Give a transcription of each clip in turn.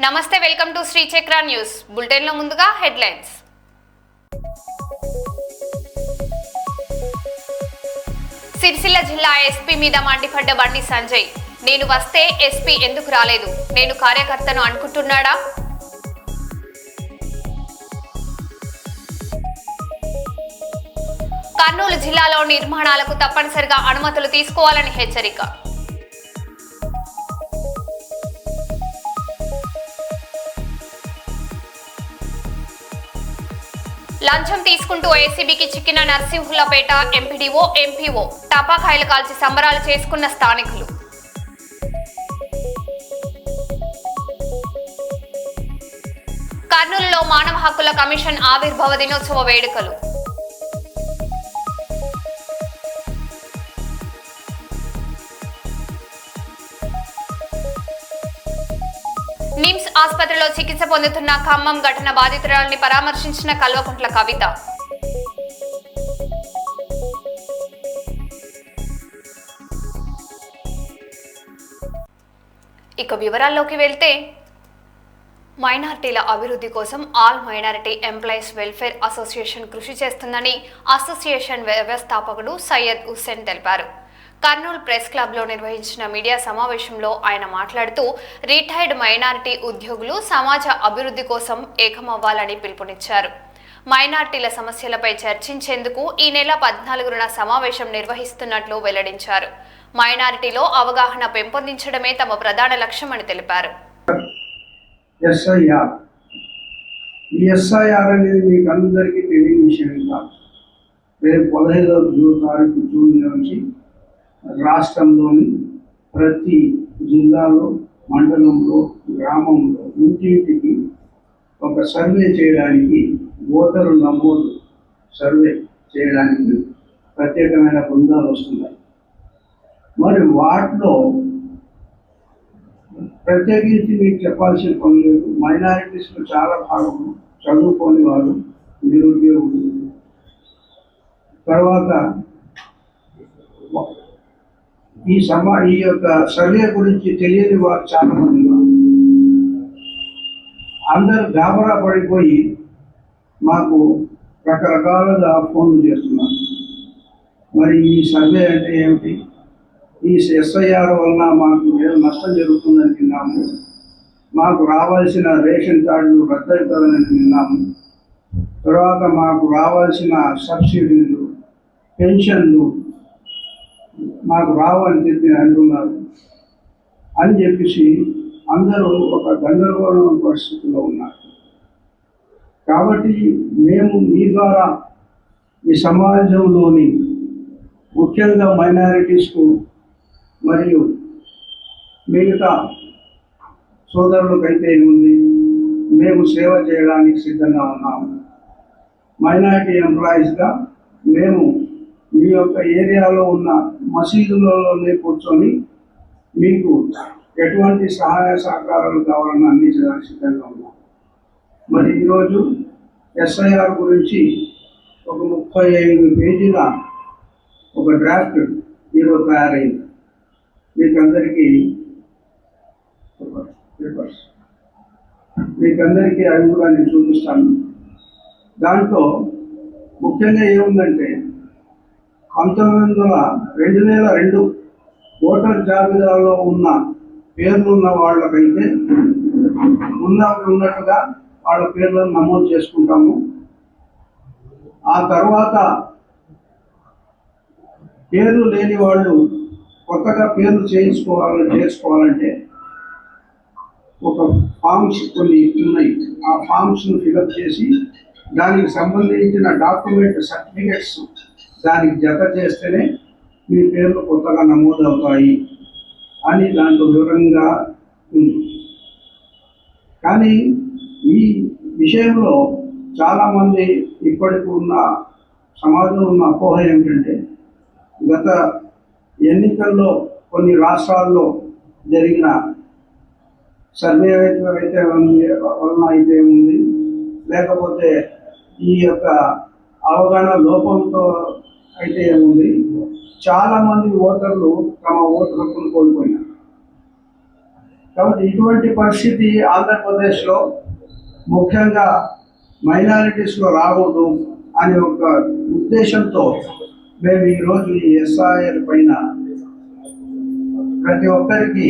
నమస్తే, welcome to Shri చక్ర news bulletin లో ముందుగా హెడ్లైన్స్. సిరిసిల్ల జిల్లా ఎస్పీ మీద మండిపడ్డ బండి సంజయ్. నేను వస్తే ఎస్పీ ఎందుకు రాలేదు, నేను కార్యకర్తను అనుకుంటున్నాడా? కర్నూలు జిల్లాలో నిర్మాణాలకు తప్పనిసరిగా అనుమతులు తీసుకోవాలని హెచ్చరిక. లంచం తీసుకుంటూ ఏసీబీకి చిక్కిన నర్సింహులపేట ఎంపీడీఓ, ఎంపీఓ. టపాకాయలు కాల్చి సంబరాలు చేసుకున్న స్థానికులు. కర్నూలులో మానవ హక్కుల కమిషన్ ఆవిర్భావ దినోత్సవ వేడుకలు. నిమ్స్ ఆసుపత్రిలో చికిత్స పొందుతున్న ఖమ్మం ఘటన బాధితురాలిని పరామర్శించిన కల్వకుంట్ల కవిత. ఇక వివరాల్లోకి వెళ్తే, మైనారిటీల అభివృద్ధి కోసం all minority employees welfare association కృషి చేస్తుందని అసోసియేషన్ వ్యవస్థాపకుడు సయ్యద్ హుస్సేన్ తెలిపారు. కర్నూలు ప్రెస్ క్లబ్లో నిర్వహించిన మీడియా సమావేశంలో ఆయన మాట్లాడుతూ, రిటైర్డ్ మైనారిటీ ఉద్యోగులు సమాజ అభివృద్ధి కోసం ఏకమవ్వాలని పిలుపునిచ్చారు. మైనారిటీల సమస్యలపై చర్చించేందుకు ఈ నెల 14న సమావేశం నిర్వహిస్తున్నట్లు వెల్లడించారు. మైనారిటీలో అవగాహన పెంపొందించడమే తమ ప్రధాన లక్ష్యమని తెలిపారు. అనేది మీకు అందరికీ తెలియని విషయం కాదు. రేపు 15వ తారీఖు జూన్ నుంచి రాష్ట్రంలోని ప్రతి జిల్లాలో, మండలంలో, గ్రామంలో ఇంటింటికి ఒక సర్వే చేయడానికి, ఓటరు నమోదు సర్వే చేయడానికి ప్రత్యేకమైన బృందాలు వస్తున్నాయి. మరి వాటిలో ప్రత్యేకించి మీకు చెప్పాల్సిన పని లేదు. మైనారిటీస్లో చాలా భాగం చదువుకోని వారు, నిరుద్యోగులు, తర్వాత ఈ యొక్క సర్వే గురించి తెలియని వారు చాలా మంది ఉన్నారు. అందరూ గాబరా పడిపోయి మాకు రకరకాలుగా ఫోన్లు చేస్తున్నారు. మరి ఈ సర్వే అంటే ఏమిటి, ఈ ఎస్ఐఆర్ వలన మాకు ఏదో నష్టం జరుగుతుందని విన్నాము, మాకు రావాల్సిన రేషన్ కార్డులు రద్దవుతుందని విన్నాము, తర్వాత మాకు రావాల్సిన సబ్సిడీలు, పెన్షన్లు మాకు రావని చెప్పి అంటున్నారు అని చెప్పేసి అందరూ ఒక గందరగోళం పరిస్థితిలో ఉన్నారు. కాబట్టి మేము మీ ద్వారా ఈ సమాజంలోని ముఖ్యంగా మైనారిటీస్కు మరియు మిగతా సోదరులకైతే ఉంది, మేము సేవ చేయడానికి సిద్ధంగా ఉన్నాము. మైనారిటీ ఎంప్లాయీస్గా మేము మీ యొక్క ఏరియాలో ఉన్న మసీదులలోనే కూర్చొని మీకు ఎటువంటి సహాయ సహకారాలు కావాలని అందించడానికి సిద్ధంగా ఉన్నాం. మరి ఈరోజు ఎస్ఐఆర్ గురించి ఒక 35 పేజీల ఒక డ్రాఫ్ట్ ఈరోజు తయారైంది. మీకందరికీ అవి కూడా నేను చూపిస్తాను. దాంట్లో ముఖ్యంగా ఏముందంటే 2002 ఓటర్ జాబితాలో ఉన్న పేర్లున్న వాళ్ళకైతే ఉన్నట్టుగా వాళ్ళ పేర్లను నమోదు చేసుకుంటాము. ఆ తర్వాత పేర్లు లేని వాళ్ళు కొత్తగా పేర్లు చేసుకోవాలంటే ఒక ఫామ్స్ కొన్ని ఉన్నాయి. ఆ ఫామ్స్ను ఫిలప్ చేసి దానికి సంబంధించిన డాక్యుమెంట్ సర్టిఫికెట్స్ దానికి జత చేస్తేనే మీ పేర్లు కొత్తగా నమోదవుతాయి అని దాంట్లో వివరంగా ఉంది. కానీ ఈ విషయంలో చాలామంది ఇప్పటికి ఉన్న సమాజంలో ఉన్న అపోహ ఏమిటంటే, గత ఎన్నికల్లో కొన్ని రాష్ట్రాల్లో జరిగిన సర్వే వలన అయితే ఉంది, లేకపోతే ఈ యొక్క అవగాహన లోపంతో అయితే ఏముంది, చాలా మంది ఓటర్లు తమ ఓటు హక్కును కోల్పోయినారు. కాబట్టి ఇటువంటి పరిస్థితి ఆంధ్రప్రదేశ్లో ముఖ్యంగా మైనారిటీస్లో రాకూడదు అనే ఒక ఉద్దేశంతో మేము ఈరోజు ఈ ఎస్ఐఆర్ పైన ప్రతి ఒక్కరికి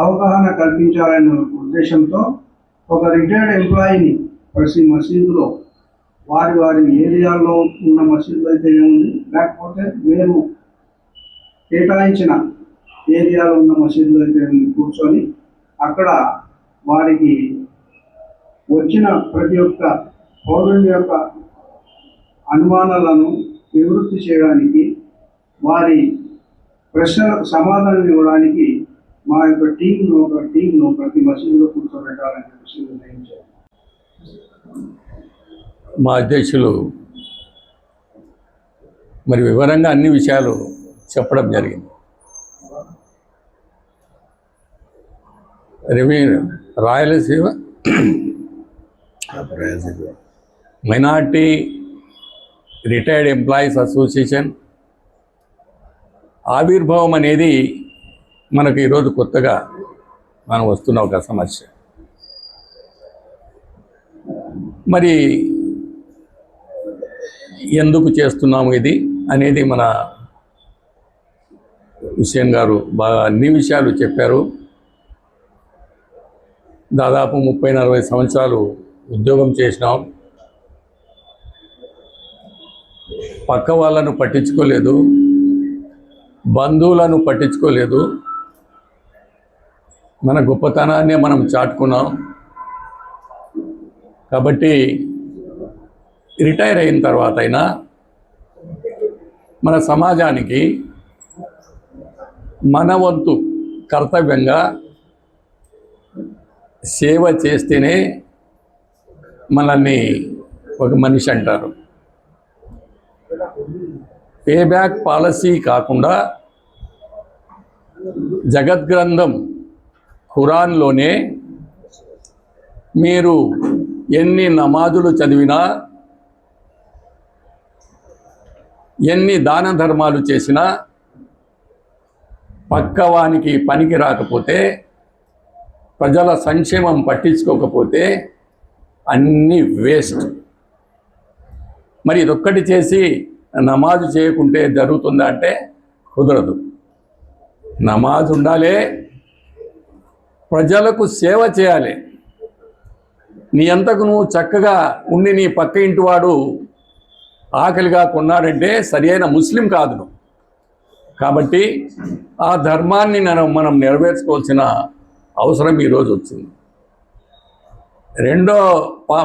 అవగాహన కల్పించాలనే ఉద్దేశంతో ఒక రిటైర్డ్ ఎంప్లాయీని ప్రతి మసీదులో వారి వారి ఏరియాల్లో ఉన్న మసీదులు అయితే ఏముంది, లేకపోతే మేము కేటాయించిన ఏరియాలో ఉన్న మసీదులు అయితే కూర్చొని అక్కడ వారికి వచ్చిన ప్రతి ఒక్క పౌరుని యొక్క అనుమానాలను నివృత్తి చేయడానికి, వారి ప్రశ్నలకు సమాధానం ఇవ్వడానికి మా యొక్క టీంను ప్రతి మసీదులో కూర్చోబెట్టాలని చెప్పి నిర్ణయించారు. మా అధ్యక్షులు మరి వివరంగా అన్ని విషయాలు చెప్పడం జరిగింది. Rayalaseema minority retired employees association ఆవిర్భావం అనేది మనకు ఈరోజు కొత్తగా మనం వస్తున్న ఒక సమస్య. మరి ఎందుకు చేస్తున్నాము ఇది అనేది మన హుస్సేన్ గారు బాగా అన్ని విషయాలు చెప్పారు. దాదాపు 30-40 సంవత్సరాలు ఉద్యోగం చేసినాం. పక్క వాళ్ళను పట్టించుకోలేదు, బంధువులను పట్టించుకోలేదు. మన గొప్పతనాన్ని మనం చాటుకున్నాం. కాబట్టి రిటైర్ అయిన తర్వాత అయినా మన సమాజానికి మన వంతు కర్తవ్యంగా సేవ చేస్తేనే మనల్ని ఒక మనిషి అంటారు. పే బ్యాక్ పాలసీ కాకుండా జగద్గ్రంథం ఖురాన్లోనే మీరు ఎన్ని నమాజులు చదివినా, ఎన్ని దాన ధర్మాలు చేసినా పక్కవానికి పనికి రాకపోతే, ప్రజల సంక్షేమం పట్టించుకోకపోతే అన్నీ వేస్ట్. మరి ఇదొక్కటి చేసి నమాజు చేయకుంటే జరుగుతుందా అంటే కుదరదు. నమాజ్ ఉండాలి, ప్రజలకు సేవ చేయాలి. నీ అంతకు నువ్వు చక్కగా ఉండి నీ పక్క ఇంటి వాడు ఆకలిగా కొన్నాడంటే సరియైన ముస్లిం కాదు నువ్వు. కాబట్టి ఆ ధర్మాన్ని మనం నెరవేర్చుకోవాల్సిన అవసరం ఈరోజు వచ్చింది. రెండో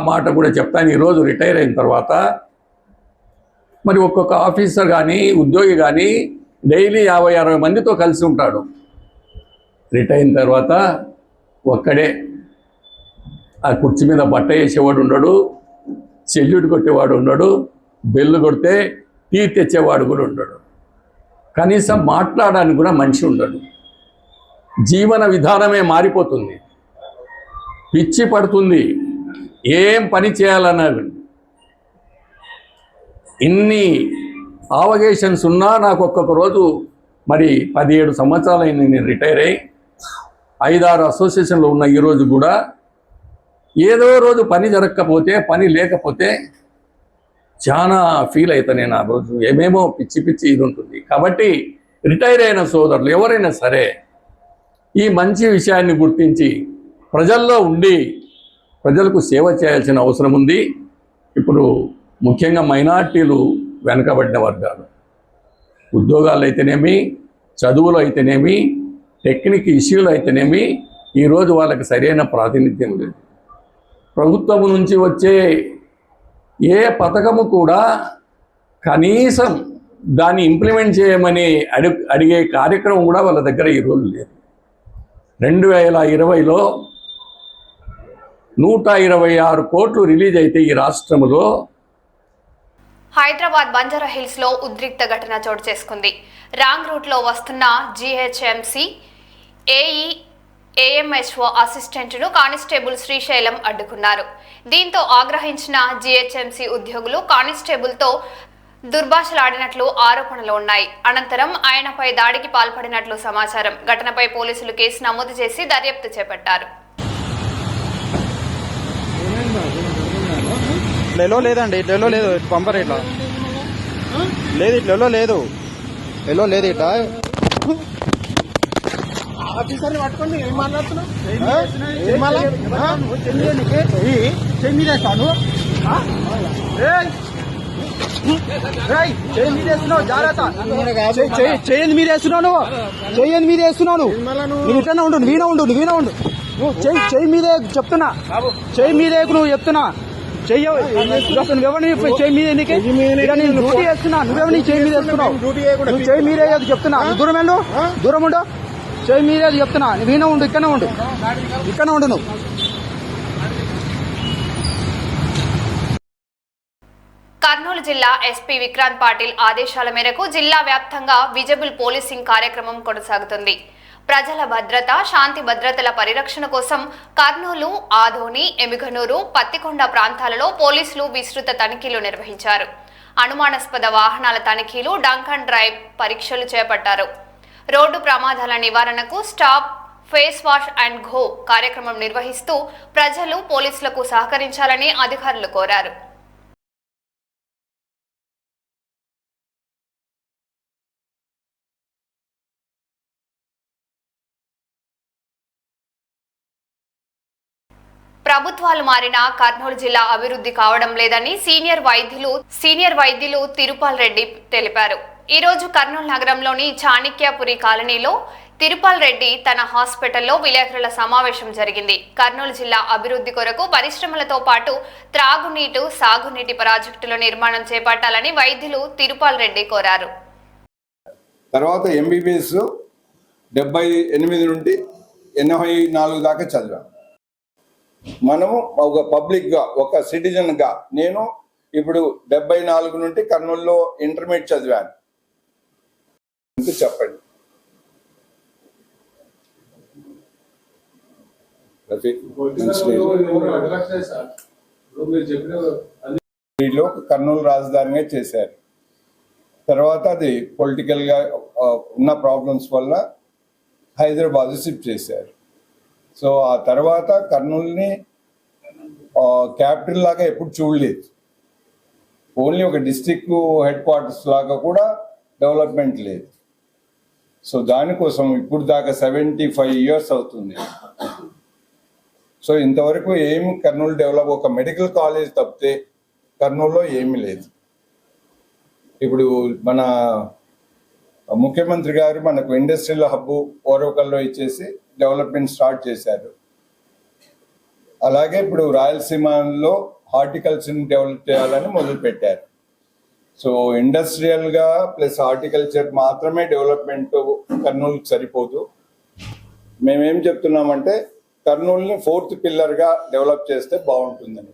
మాట కూడా చెప్తాను. ఈరోజు రిటైర్ అయిన తర్వాత మరి ఒక్కొక్క ఆఫీసర్ కానీ ఉద్యోగి కానీ డైలీ 50-60 మందితో కలిసి ఉంటాడు. రిటైర్ అయిన తర్వాత ఒక్కడే ఆ కుర్చీ మీద బట్ట వేసేవాడు ఉండడు, సెల్యూట్ కొట్టేవాడు ఉండడు, బెల్లు కొడితే టీ తెచ్చేవాడు కూడా ఉండడు, కనీసం మాట్లాడడానికి కూడా మనిషి ఉండడు. జీవన విధానమే మారిపోతుంది, పిచ్చి పడుతుంది. ఏం పని చేయాలన్నారు. ఇన్ని ఆవగేషన్స్ ఉన్నా నాకు ఒక్కొక్క రోజు మరి 17 సంవత్సరాలైంది నేను రిటైర్ అయ్యి. 5-6 అసోసియేషన్లో ఉన్న ఈరోజు కూడా ఏదో రోజు పని జరగకపోతే, పని లేకపోతే చాలా ఫీల్ అవుతాను నేను. ఆ రోజు ఏమేమో పిచ్చి ఇది ఉంటుంది. కాబట్టి రిటైర్ అయిన సోదరులు ఎవరైనా సరే ఈ మంచి విషయాన్ని గుర్తించి ప్రజల్లో ఉండి ప్రజలకు సేవ చేయాల్సిన అవసరం ఉంది. ఇప్పుడు ముఖ్యంగా మైనార్టీలు వెనకబడిన వర్గాలు, ఉద్యోగాలు అయితేనేమి, చదువులు అయితేనేమి, టెక్నిక్ ఇష్యూలు అయితేనేమి ఈరోజు వాళ్ళకి సరైన ప్రాతినిధ్యం లేదు. ప్రభుత్వం నుంచి వచ్చే ఏ పథకము కూడా కనీసం దాన్ని ఇంప్లిమెంట్ చేయమని అడిగే కార్యక్రమం కూడా వాళ్ళ దగ్గర ఈరోజు లేదు. 2020లో 126 కోట్లు రిలీజ్ అయితే ఈ రాష్ట్రంలో. హైదరాబాద్ బంజారా హిల్స్ లో ఉద్రిక్త ఘటన చోటు చేసుకుంది. రాంగ్ రూట్ లో వస్తున్న జీహెచ్ఎంసీ ఏఎంహెచ్ఓ అసిస్టెంట్ను కానిస్టేబుల్ శ్రీశైలం అడ్డుకున్నారు. దీంతో ఆగ్రహించిన జీహెచ్ఎంసీ ఉద్యోగులు కానిస్టేబుల్తో దుర్భాషలాడినట్లు ఆరోపణలు ఉన్నాయి. అనంతరం ఆయనపై దాడికి పాల్పడినట్లు సమాచారం. ఘటనపై పోలీసులు కేసు నమోదు చేసి దర్యాప్తు చేపట్టారు. లేదండి, ఇట్లా లేదు, పంపరు ఇట్లా లేదు, ఇట్లా లేదు, ఎల్లో లేదు ఇట్లా. ఆఫీసర్ని పట్టుకోండి, ఏం మాట్లాడుతున్నావు? చెయ్యి మీదేస్తాను, జాగ్రత్త. చెయ్యింది మీదేస్తున్నావు, నువ్వు చెయ్యింది మీదేస్తున్నావు, నువ్వు ఇట్లనే ఉండు, వీణ ఉండు, నువ్వు చెయ్యి మీదే చెప్తున్నా, చెయ్యి మీదే నువ్వు చెప్తున్నా, నువ్వెవరిని చెయ్యి మీద ఎందుకే నేను డ్యూటీ చేస్తున్నా, నువ్వెవరిని చెయ్యి మీద వేస్తున్నావు, నువ్వు చెయ్యి మీదే చెప్తున్నా, దూరం వెళ్ళు, దూరం ఉండు, చెయ్యి మీదే చెప్తున్నా, వీణ ఉండు, ఇక్కడనే ఉండు నువ్వు. కర్నూలు జిల్లా ఎస్పీ విక్రాంత్ పాటిల్ ఆదేశాల మేరకు జిల్లా వ్యాప్తంగా విజిబుల్ పోలీసింగ్ కార్యక్రమం కొనసాగుతుంది. ప్రజల భద్రత, శాంతి భద్రతల పరిరక్షణ కోసం కర్నూలు, ఆదోని, ఎమిగనూరు, పత్తికొండ ప్రాంతాలలో పోలీసులు విస్తృత తనిఖీలు నిర్వహించారు. అనుమానాస్పద వాహనాల తనిఖీలు, డంక్ అండ్ డ్రైవ్ పరీక్షలు చేపట్టారు. రోడ్డు ప్రమాదాల నివారణకు stop, face wash and go కార్యక్రమం నిర్వహిస్తూ ప్రజలు పోలీసులకు సహకరించాలని అధికారులు కోరారు. ప్రభుత్వాలు మారినా కర్నూలు జిల్లా అభివృద్ధి కావడం లేదని సీనియర్ వైద్యులు తిరుపాల్ రెడ్డి తెలిపారు. ఈ రోజు కర్నూలు నగరంలోని చాణక్యపురి కాలనీలో తిరుపాల్ రెడ్డి తన హాస్పిటల్లో విలేకరుల సమావేశం జరిగింది. కర్నూలు జిల్లా అభివృద్ధి కొరకు పరిశ్రమలతో పాటు త్రాగునీటి, సాగునీటి ప్రాజెక్టుల నిర్మాణం చేపట్టాలని వైద్యులు తిరుపాల్ రెడ్డి కోరారు. తర్వాత ఎంబీబీఎస్ 78 నుండి 84 దాకా చదివాం. మనము ఒక పబ్లిక్గా, ఒక సిటిజన్గా నేను ఇప్పుడు 74 నుండి కర్నూలులో ఇంటర్మీడియట్ చదివాను. చెప్పండి. కర్నూలు రాజధానిగా చేశారు. తర్వాత అది పొలిటికల్గా ఉన్న ప్రాబ్లమ్స్ వల్ల హైదరాబాద్ షిఫ్ట్ చేశారు. సో ఆ తర్వాత కర్నూలుని క్యాపిటల్ లాగా ఎప్పుడు చూడలేదు. ఓన్లీ ఒక డిస్ట్రిక్ట్ హెడ్ క్వార్టర్స్ లాగా కూడా డెవలప్మెంట్ లేదు. సో దానికోసం ఇప్పుడు దాకా 75 years అవుతుంది. సో ఇంతవరకు ఏమి కర్నూలు డెవలప్, ఒక మెడికల్ కాలేజ్ తప్పితే కర్నూలులో ఏమీ లేదు. ఇప్పుడు మన ముఖ్యమంత్రి గారు మనకు ఇండస్ట్రియల్ హబ్ ఓరవకల్లో ఇచ్చేసి డెవలప్మెంట్ స్టార్ట్ చేశారు. అలాగే ఇప్పుడు రాయలసీమలో హార్టికల్చర్ని డెవలప్ చేయాలని మొదలు పెట్టారు. సో ఇండస్ట్రియల్గా ప్లస్ హార్టికల్చర్ మాత్రమే డెవలప్మెంట్ కర్నూలుకి సరిపోదు. మేమేం చెప్తున్నామంటే కర్నూలుని 4th పిల్లర్గా డెవలప్ చేస్తే బాగుంటుందని.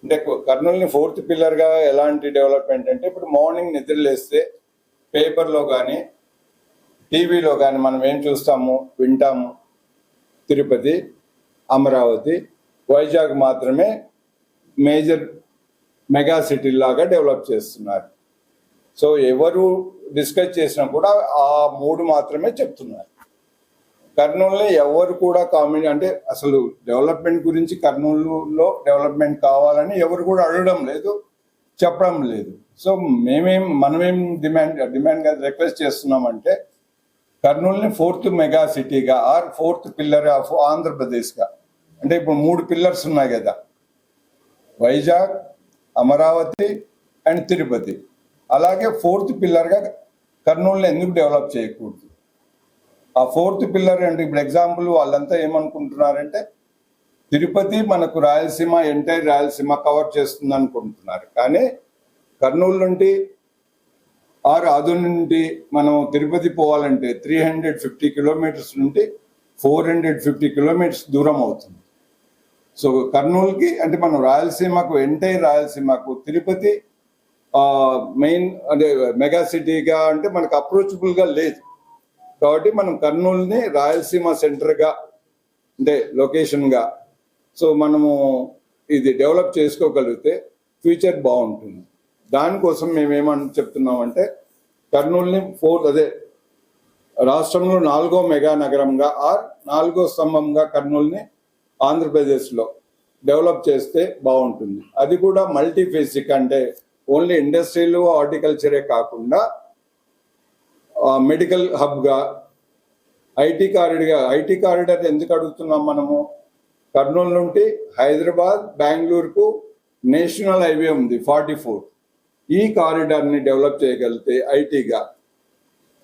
అంటే కర్నూలుని 4th పిల్లర్గా ఎలాంటి డెవలప్మెంట్ అంటే, ఇప్పుడు మార్నింగ్ నిద్రలేస్తే పేపర్లో కానీ టీవీలో కానీ మనం ఏం చూస్తాము, వింటాము, తిరుపతి, అమరావతి, వైజాగ్ మాత్రమే మేజర్ మెగా సిటీ లాగా డెవలప్ చేస్తున్నారు. సో ఎవరు డిస్కస్ చేసినా కూడా ఆ 3 మాత్రమే చెప్తున్నారు. కర్నూలులో ఎవరు కూడా కామెంట్, అంటే అసలు డెవలప్మెంట్ గురించి కర్నూలులో డెవలప్మెంట్ కావాలని ఎవరు కూడా అడగడం లేదు, చెప్పడం లేదు. సో మనమేం డిమాండ్ రిక్వెస్ట్ చేస్తున్నామంటే కర్నూలుని 4th మెగా సిటీగా ఆర్ 4th పిల్లర్ ఆఫ్ ఆంధ్రప్రదేశ్గా, అంటే ఇప్పుడు 3 పిల్లర్స్ ఉన్నాయి కదా, వైజాగ్, అమరావతి అండ్ తిరుపతి. అలాగే 4th పిల్లర్గా కర్నూలుని ఎందుకు డెవలప్ చేయకూడదు? ఆ 4th పిల్లర్ అంటే ఇప్పుడు ఎగ్జాంపుల్ వాళ్ళంతా ఏమనుకుంటున్నారంటే తిరుపతి మనకు రాయలసీమ, ఎంటైర్ రాయలసీమ కవర్ చేస్తుంది అనుకుంటున్నారు. కానీ కర్నూలు నుండి ఆదోని నుండి మనం తిరుపతి పోవాలంటే 350 కిలోమీటర్స్ నుండి 450 కిలోమీటర్స్ దూరం అవుతుంది. సో కర్నూలుకి, అంటే మనం రాయలసీమకు, ఎంటైర్ రాయలసీమకు తిరుపతి మెయిన్ అంటే మెగా సిటీగా అంటే మనకు అప్రోచబుల్గా లేదు. కాబట్టి మనం కర్నూలుని రాయలసీమ సెంటర్గా, అంటే లొకేషన్గా, సో మనము ఇది డెవలప్ చేసుకోగలిగితే ఫ్యూచర్ బాగుంటుంది. దానికోసం మేమేమని చెప్తున్నామంటే కర్నూలుని రాష్ట్రంలో 4వ మెగా నగరంగా ఆర్ 4వ స్తంభంగా కర్నూలుని ఆంధ్రప్రదేశ్లో డెవలప్ చేస్తే బాగుంటుంది. అది కూడా మల్టీఫేసిక్, అంటే ఓన్లీ ఇండస్ట్రీలు హార్టికల్చరే కాకుండా మెడికల్ హబ్గా, ఐటీ కారిడార్ ఎందుకు అడుగుతున్నాం మనము? కర్నూలు నుండి హైదరాబాద్, బెంగళూరుకు నేషనల్ హైవే ఉంది 44. ఈ కారిడార్ని డెవలప్ చేయగలిగితే ఐటీగా,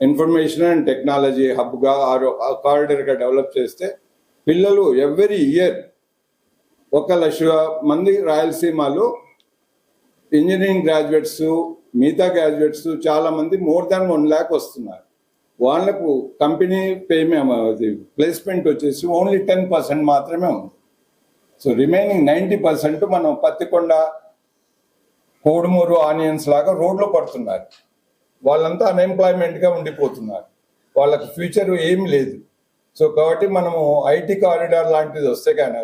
ఇన్ఫర్మేషన్ అండ్ టెక్నాలజీ హబ్గా కారిడార్గా డెవలప్ చేస్తే పిల్లలు ఎవ్రీ ఇయర్ 1,00,000 మంది రాయలసీమలో ఇంజనీరింగ్ గ్రాడ్యుయేట్స్, మిగతా గ్రాడ్యుయేట్స్ చాలా మంది మోర్ దాన్ 1 lakh వస్తున్నారు. వాళ్ళకు కంపెనీ ప్లేస్మెంట్ వచ్చేసి ఓన్లీ 10% మాత్రమే ఉంది. సో రిమైనింగ్ 90% మనం పత్తికొండ, కోడుమూరు ఆనియన్స్ లాగా రోడ్లో పడుతున్నారు. వాళ్ళంతా అన్ఎంప్లాయ్మెంట్గా ఉండిపోతున్నారు, వాళ్ళకి ఫ్యూచర్ ఏం లేదు. సో కాబట్టి మనము ఐటీ కారిడార్ లాంటిది వస్తే కానీ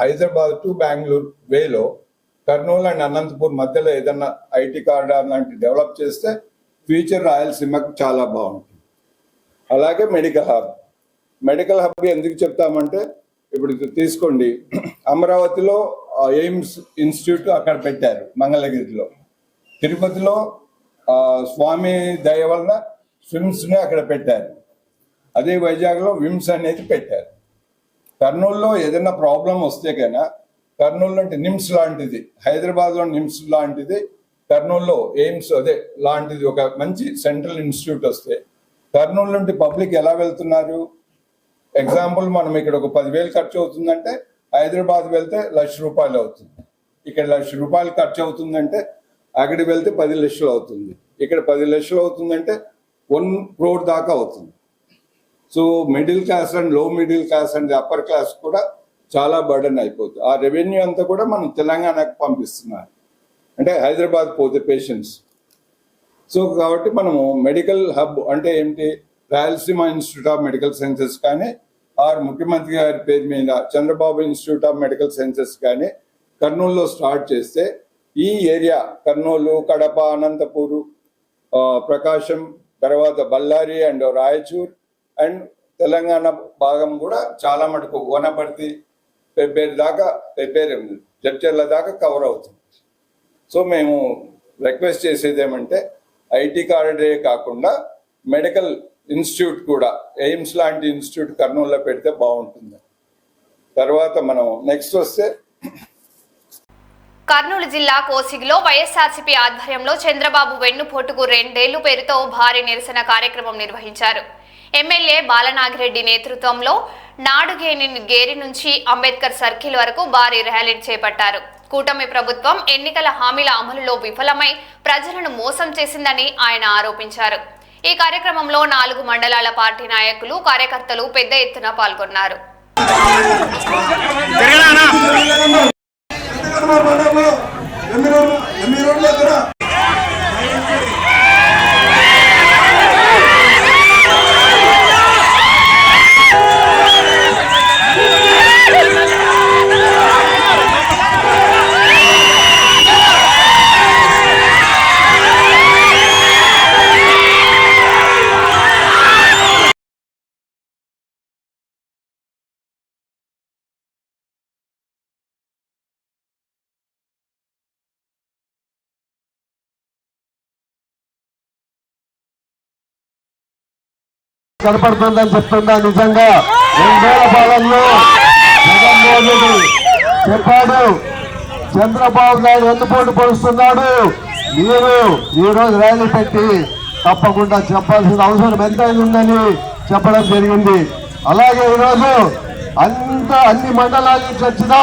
హైదరాబాద్ టు బెంగళూరు వేలో కర్నూలు అండ్ అనంతపూర్ మధ్యలో ఏదన్నా ఐటీ కారిడార్ లాంటివి డెవలప్ చేస్తే ఫ్యూచర్ రాయలసీమకు చాలా బాగుంటుంది. అలాగే మెడికల్ హబ్ ఎందుకు చెప్తామంటే, ఇప్పుడు తీసుకోండి, అమరావతిలో ఎయిమ్స్ ఇన్స్టిట్యూట్ అక్కడ పెట్టారు, మంగళగిరిలో. తిరుపతిలో స్వామి దయ వలన స్విమ్స్ని అక్కడ పెట్టారు. అదే వైజాగ్లో విమ్స్ అనేది పెట్టారు. కర్నూలులో ఏదైనా ప్రాబ్లం వస్తే కన్నా కర్నూలు అంటే నిమ్స్ లాంటిది, హైదరాబాద్లో నిమ్స్ లాంటిది, కర్నూలులో ఎయిమ్స్ లాంటిది ఒక మంచి సెంట్రల్ ఇన్స్టిట్యూట్ వస్తే కర్నూలు నుండి పబ్లిక్ ఎలా వెళ్తున్నారు? ఎగ్జాంపుల్, మనం ఇక్కడ ఒక 10,000 ఖర్చు అవుతుందంటే హైదరాబాద్ వెళ్తే 1,00,000 రూపాయలు అవుతుంది. ఇక్కడ 1,00,000 రూపాయలు ఖర్చు అవుతుందంటే అక్కడికి వెళ్తే 10 లక్షలు అవుతుంది. ఇక్కడ 10 లక్షలు అవుతుందంటే 1 crore దాకా అవుతుంది. సో మిడిల్ క్లాస్ అండ్ లో middle class and upper class కూడా చాలా బర్డెన్ అయిపోతుంది. ఆ రెవెన్యూ అంతా కూడా మనం తెలంగాణకు పంపిస్తున్నారు, అంటే హైదరాబాద్ పోతే పేషెంట్స్. సో కాబట్టి మనము మెడికల్ హబ్ అంటే ఏమిటి? Rayalaseema institute of medical sciences కానీ, ఆర్ ముఖ్యమంత్రి గారి పేరు మీద Chandrababu institute of medical sciences కానీ కర్నూలులో స్టార్ట్ చేస్తే ఈ ఏరియా కర్నూలు, కడప, అనంతపూరు, ప్రకాశం, తర్వాత బళ్ళారి అండ్ రాయచూర్ అండ్ తెలంగాణ భాగం కూడా చాలా మటుకు వనపర్తి, జడ్చర్ల దాకా కవర్ అవుతుంది. సో మేము రిక్వెస్ట్ చేసేది ఏమంటే ఐటీ కారిడారే కాకుండా మెడికల్ ఇన్స్టిట్యూట్ కూడా, ఎయిమ్స్ లాంటి ఇన్స్టిట్యూట్ కర్నూలులో పెడితే బాగుంటుంది. తర్వాత మనం నెక్స్ట్ వస్తే కర్నూలు జిల్లా కోసిగిలో వైఎస్ఆర్సీపీ ఆధ్వర్యంలో చంద్రబాబు వెన్నుపోటుకు 2 ఏళ్లు పేరుతో భారీ నిరసన కార్యక్రమం నిర్వహించారు. ఎమ్మెల్యే బాలనాగిరెడ్డి నేతృత్వంలో గేరి నుంచి అంబేద్కర్ సర్కిల్ వరకు భారీ ర్యాలీ చేపట్టారు. కూటమి ప్రభుత్వం ఎన్నికల హామీల అమలులో విఫలమై ప్రజలను మోసం చేసిందని ఆయన ఆరోపించారు. ఈ కార్యక్రమంలో 4 మండలాల పార్టీ నాయకులు, కార్యకర్తలు పెద్ద ఎత్తున పాల్గొన్నారు. కనపడుతుందని చెప్తుందా? నిజంగా 2 ఏళ్ల పాలనలో జగన్మోహన్ రెడ్డి చెప్పాడు, చంద్రబాబు నాయుడు వెన్నుపోటు పొడుస్తున్నాడు. మీరు ఈరోజు ర్యాలీ పెట్టి తప్పకుండా చెప్పాల్సిన అవసరం ఎంతైనా ఉందని చెప్పడం జరిగింది. అలాగే ఈరోజు అన్ని మండలాల నుంచి వచ్చిన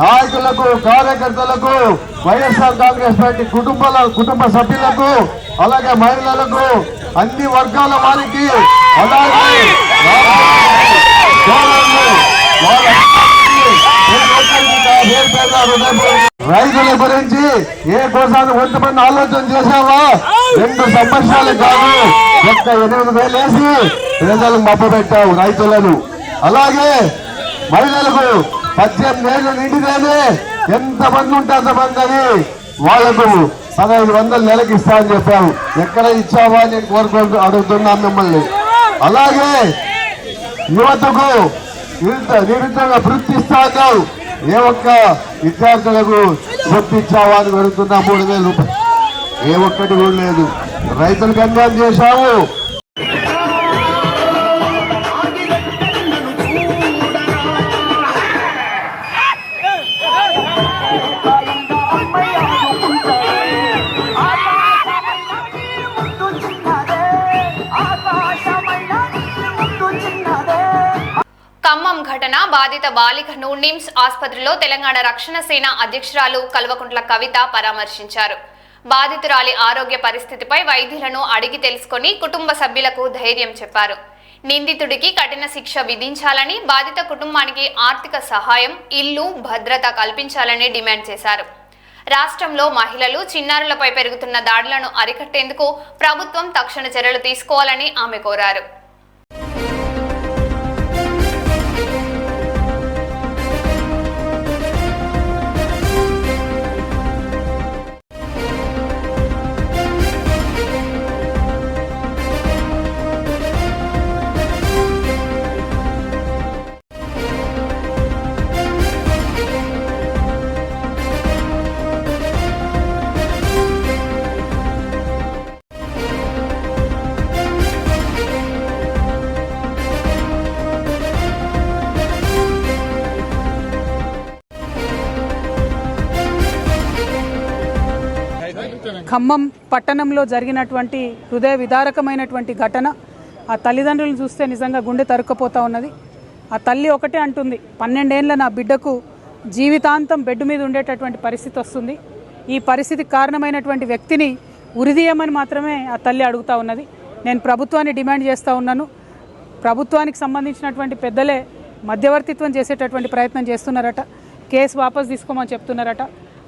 నాయకులకు, కార్యకర్తలకు, వైఎస్ఆర్ కాంగ్రెస్ పార్టీ కుటుంబ సభ్యులకు, అలాగే మహిళలకు, అన్ని వర్గాల వారికి, అలాగే రైతుల గురించి ఏ కోసాన్ని కొంతమంది ఆలోచన చేశావా? 2 సంవత్సరాలు కాదు, ఒక్క 8,000 వేసి ప్రజలకు మభ్యపెట్టావు రైతులను. అలాగే మహిళలకు 18 ఏళ్ళు నిండితేనే ఎంతమంది ఉంటే అంతమంది అని వాళ్లకు 1500 నెలకి ఇస్తా అని చెప్పావు. ఎక్కడ ఇచ్చావా అని నేను అడుగుతున్నాను మిమ్మల్ని. అలాగే యువతకు నిరుద్యోగ వృత్తి ఇస్తా అన్నావు. ఏ ఒక్క విద్యార్థులకు వృత్తి ఇచ్చావా అని అడుగుతున్నా. 3000 రూపాయలు ఏ ఒక్కటి కూడా లేదు. రైతులకు అన్యాయం చేశావు. ఖమ్మం ఘటన బాధిత బాలికను నిమ్స్ ఆసుపత్రిలో తెలంగాణ రక్షణ సేన అధ్యక్షురాలు కల్వకుంట్ల కవిత పరామర్శించారు. బాధితురాలి ఆరోగ్య పరిస్థితిపై వైద్యులను అడిగి తెలుసుకొని కుటుంబ సభ్యులకు ధైర్యం చెప్పారు. నిందితుడికి కఠిన శిక్ష విధించాలని, బాధిత కుటుంబానికి ఆర్థిక సహాయం, ఇల్లు, భద్రత కల్పించాలని డిమాండ్ చేశారు. రాష్ట్రంలో మహిళలు, చిన్నారులపై పెరుగుతున్న దాడులను అరికట్టేందుకు ప్రభుత్వం తక్షణ చర్యలు తీసుకోవాలని ఆమె కోరారు. ఖమ్మం పట్టణంలో జరిగినటువంటి హృదయ విదారకమైనటువంటి ఘటన. ఆ తల్లిదండ్రులను చూస్తే నిజంగా గుండె తరుక్కుపోతా ఉన్నది. ఆ తల్లి ఒకటే అంటుంది, 12 ఏళ్ల నా బిడ్డకు జీవితాంతం బెడ్ మీద ఉండేటటువంటి పరిస్థితి వస్తుంది. ఈ పరిస్థితికి కారణమైనటువంటి వ్యక్తిని ఉరిదీయమని మాత్రమే ఆ తల్లి అడుగుతూ ఉన్నది. నేను ప్రభుత్వాన్ని డిమాండ్ చేస్తూ ఉన్నాను. ప్రభుత్వానికి సంబంధించినటువంటి పెద్దలే మధ్యవర్తిత్వం చేసేటటువంటి ప్రయత్నం చేస్తున్నారట. కేసు వాపసు తీసుకోమని చెప్తున్నారట.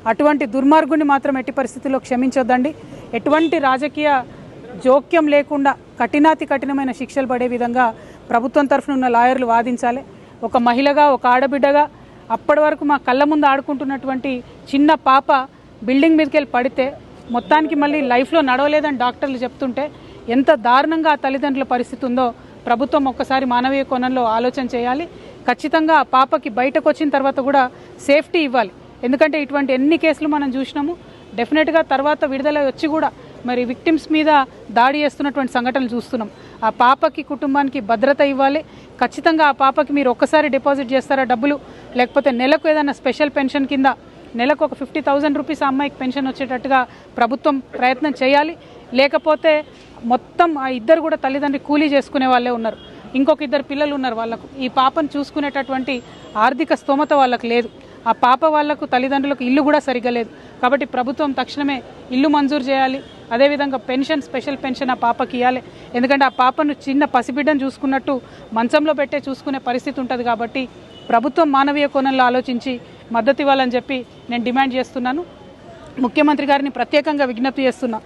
అటువంటి దుర్మార్గుని మాత్రం ఎట్టి పరిస్థితుల్లో క్షమించొద్దండి. ఎటువంటి రాజకీయ జోక్యం లేకుండా కఠినాతి కఠినమైన శిక్షలు పడే విధంగా ప్రభుత్వం తరఫున ఉన్న లాయర్లు వాదించాలి. ఒక మహిళగా, ఒక ఆడబిడ్డగా అప్పటి వరకు మా కళ్ళ ముందు ఆడుకుంటున్నటువంటి చిన్న పాప బిల్డింగ్ మీదకి వెళ్ళి పడితే మొత్తానికి మళ్ళీ లైఫ్లో నడవలేదని డాక్టర్లు చెప్తుంటే ఎంత దారుణంగా ఆ తల్లిదండ్రుల పరిస్థితి ఉందో ప్రభుత్వం ఒక్కసారి మానవీయ కోణంలో ఆలోచన చేయాలి. ఖచ్చితంగా ఆ పాపకి బయటకు వచ్చిన తర్వాత కూడా సేఫ్టీ ఇవ్వాలి. ఎందుకంటే ఇటువంటి ఎన్ని కేసులు మనం చూసినాము. డెఫినెట్గా తర్వాత విడుదల వచ్చి కూడా మరి విక్టిమ్స్ మీద దాడి చేస్తున్నటువంటి సంఘటనలు చూస్తున్నాం. ఆ పాపకి, కుటుంబానికి భద్రత ఇవ్వాలి. ఖచ్చితంగా ఆ పాపకి మీరు ఒక్కసారి డిపాజిట్ చేస్తారా డబ్బులు, లేకపోతే నెలకు ఏదైనా స్పెషల్ పెన్షన్ కింద నెలకు ఒక 50,000 రూపీస్ ఆ అమ్మాయికి పెన్షన్ వచ్చేటట్టుగా ప్రభుత్వం ప్రయత్నం చేయాలి. లేకపోతే మొత్తం ఆ ఇద్దరు కూడా తల్లిదండ్రి కూలీ చేసుకునే వాళ్ళే ఉన్నారు. ఇంకొక 2 పిల్లలు ఉన్నారు. వాళ్ళకు ఈ పాపను చూసుకునేటటువంటి ఆర్థిక స్తోమత వాళ్ళకు లేదు. ఆ పాప వాళ్లకు, తల్లిదండ్రులకు ఇల్లు కూడా సరిగ్గా లేదు. కాబట్టి ప్రభుత్వం తక్షణమే ఇల్లు మంజూరు చేయాలి. అదేవిధంగా పెన్షన్, స్పెషల్ పెన్షన్ ఆ పాపకి ఇవ్వాలి. ఎందుకంటే ఆ పాపను చిన్న పసిబిడ్డను చూసుకున్నట్టు మంచంలో పెట్టే చూసుకునే పరిస్థితి ఉంటుంది. కాబట్టి ప్రభుత్వం మానవీయ కోణంలో ఆలోచించి మద్దతు ఇవ్వాలని చెప్పి నేను డిమాండ్ చేస్తున్నాను. ముఖ్యమంత్రి గారిని ప్రత్యేకంగా విజ్ఞప్తి చేస్తున్నా.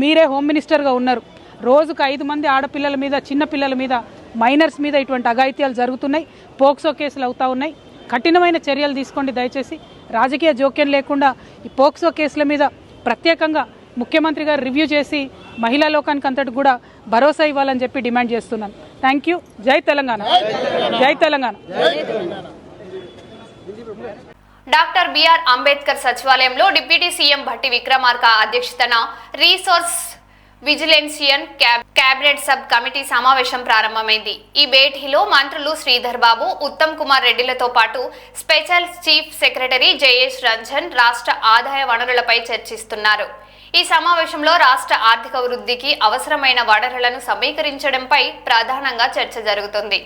మీరే హోమ్ మినిస్టర్గా ఉన్నారు. రోజుకు 5 మంది ఆడపిల్లల మీద, చిన్న పిల్లల మీద, మైనర్స్ మీద ఇటువంటి అఘాయిత్యాలు జరుగుతున్నాయి. పోక్సో కేసులు అవుతూ ఉన్నాయి. కఠినమైన చర్యలు తీసుకోండి దయచేసి. రాజకీయ జోక్యం లేకుండా ఈ పోక్సో కేసుల మీద ప్రత్యేకంగా ముఖ్యమంత్రి గారు రివ్యూ చేసి మహిళా లోకానికి అంతటి కూడా భరోసా ఇవ్వాలని చెప్పి డిమాండ్ చేస్తున్నాను. Thank you. జై తెలంగాణ, జై తెలంగాణ. డాక్టర్ బిఆర్ అంబేద్కర్ సచివాలయంలో డిప్యూటీ సీఎం భట్టి విక్రమార్క అధ్యక్షతన రీసోర్స్ విజిలెన్షియన్ కేబినెట్ సబ్ కమిటీ సమావేశం ప్రారంభమైంది. ఈ భేటీలో మంత్రులు శ్రీధర్ బాబు, ఉత్తమ్ కుమార్ రెడ్డిలతో పాటు special chief secretary Jayesh Ranjan రాష్ట్ర ఆదాయ వనరులపై చర్చిస్తున్నారు. ఈ సమావేశంలో రాష్ట్ర ఆర్థిక వృద్ధికి అవసరమైన వనరులను సమీకరించడంపై ప్రధానంగా చర్చ జరుగుతుంది.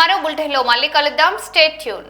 మరో బులెటిన్లో మళ్ళీ కలుద్దాం. Stay tune.